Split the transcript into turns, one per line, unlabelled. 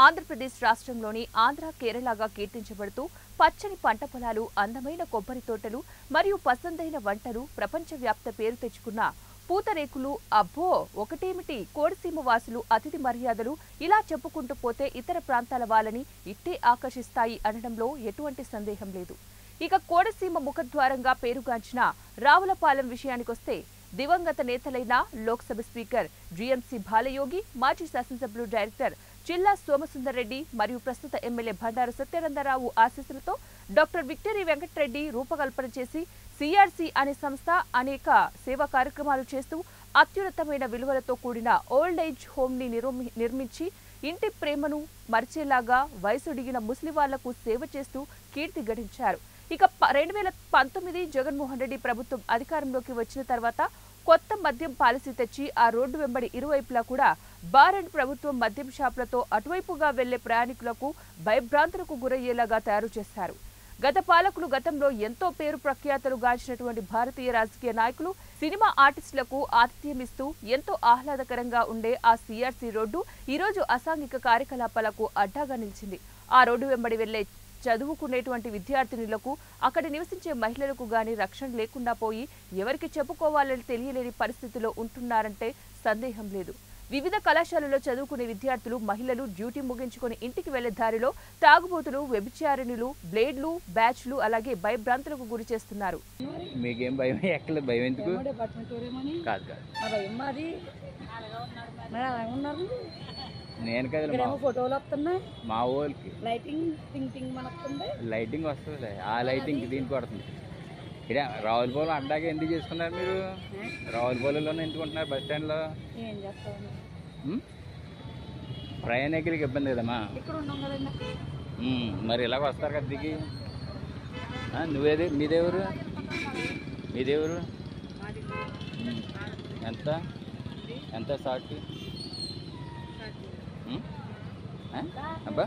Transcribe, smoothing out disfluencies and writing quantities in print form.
ఆంధ్రప్రదేశ్ రాష్ట్రంలోని ఆంధ్ర కేరళగా కీర్తించబడుతూ పచ్చని పంట పొలాలు, అందమైన కొబ్బరి తోటలు మరియు పసందైన వంటలు ప్రపంచవ్యాప్త పేరు తెచ్చుకున్న పూతరేకులు అబ్బో ఒకటేమిటి కోడిసీమ వాసులు అతిథి మర్యాదలు ఇలా చెప్పుకుంటూ పోతే ఇతర ప్రాంతాల వాళ్ళని ఇట్టే ఆకర్షిస్తాయి అనడంలో ఎటువంటి సందేహం లేదు. ఇక కోడిసీమ ముఖద్వారంగా పేరుగాంచిన రావులపాలెం విషయానికొస్తే దివంగత నేతలైన లోక్సభ స్పీకర్ జీఎంసీ బాలయోగి, మాజీ శాసనసభ్యులు డైరెక్టర్ చిల్లా సోమసుందర్ రెడ్డి మరియు ప్రస్తుత ఎమ్మెల్యే బండారు సత్యానందరావు ఆశీస్సులతో డాక్టర్ విక్టరీ వెంకటరెడ్డి రూపకల్పన చేసి సిఆర్సి అనే సంస్థ అనేక సేవా కార్యక్రమాలు చేస్తూ అత్యున్నతమైన విలువలతో కూడిన ఓల్డ్ ఏజ్ హోమ్ ని నిర్మించి ఇంటి ప్రేమను మరిచేలాగా వయసుడిగిన ముస్లివాళ్లకు సేవ చేస్తూ కీర్తి గడించారు. ఇక 2019 జగన్మోహన్ రెడ్డి ప్రభుత్వం అధికారంలోకి వచ్చిన తర్వాత కొత్త మద్యం పాలసీ తెచ్చి ఆ రోడ్డు వెంబడి ఇరువైపులా కూడా బార్ అండ్ ప్రభుత్వం మద్యం షాపులతో అటువైపుగా వెళ్లే ప్రయాణికులకు భయభ్రాంతులకు గురయ్యేలాగా తయారు చేశారు. గత పాలకులు గతంలో ఎంతో పేరు ప్రఖ్యాతలు గాంచినటువంటి భారతీయ రాజకీయ నాయకులు, సినిమా ఆర్టిస్టులకు ఆతిథ్యమిస్తూ ఎంతో ఆహ్లాదకరంగా ఉండే ఆ సిఆర్సి రోడ్డు ఈరోజు అసాంఘిక కార్యకలాపాలకు అడ్డాగా నిలిచింది. ఆ రోడ్డు వెంబడి వెళ్లే చదువుకునేటువంటి విద్యార్థినులకు, అక్కడ నివసించే మహిళలకు గాని రక్షణ లేకుండా పోయి ఎవరికి చెప్పుకోవాలని తెలియలేని పరిస్థితిలో ఉంటున్నారంటే సందేహం లేదు. వివిధ కళాశాలలో చదువుకునే విద్యార్థులు, మహిళలు డ్యూటీ ముగించుకుని ఇంటికి వెళ్లే దారిలో తాగుబోతులు, వ్యభిచారిణులు, బ్లేడ్లు, బ్యాచ్లు అలాగే భయభ్రాంతులకు గురి చేస్తున్నారు.
మీకేం భయం? ఎక్కడ భయం ఎందుకు? నేను కదా
ఫోటోలు వస్తున్నాయి,
మా ఊరికి లైటింగ్ వస్తుంది. ఆ లైటింగ్ దీనికి పడుతుంది. ఇక్కడ రావులపాలెం అడ్డాగా ఎందుకు చేసుకున్నారు మీరు? రావులపాలెంలోనే ఎందుకుంటున్నారు బస్ స్టాండ్లో? ప్రయాణికులకి ఇబ్బంది కదమ్మా. మరి ఇలాగ వస్తారు కదా దిగి. నువ్వేది? మీదేవరు? ఎంత ఎంత సాక్షి అబ్బా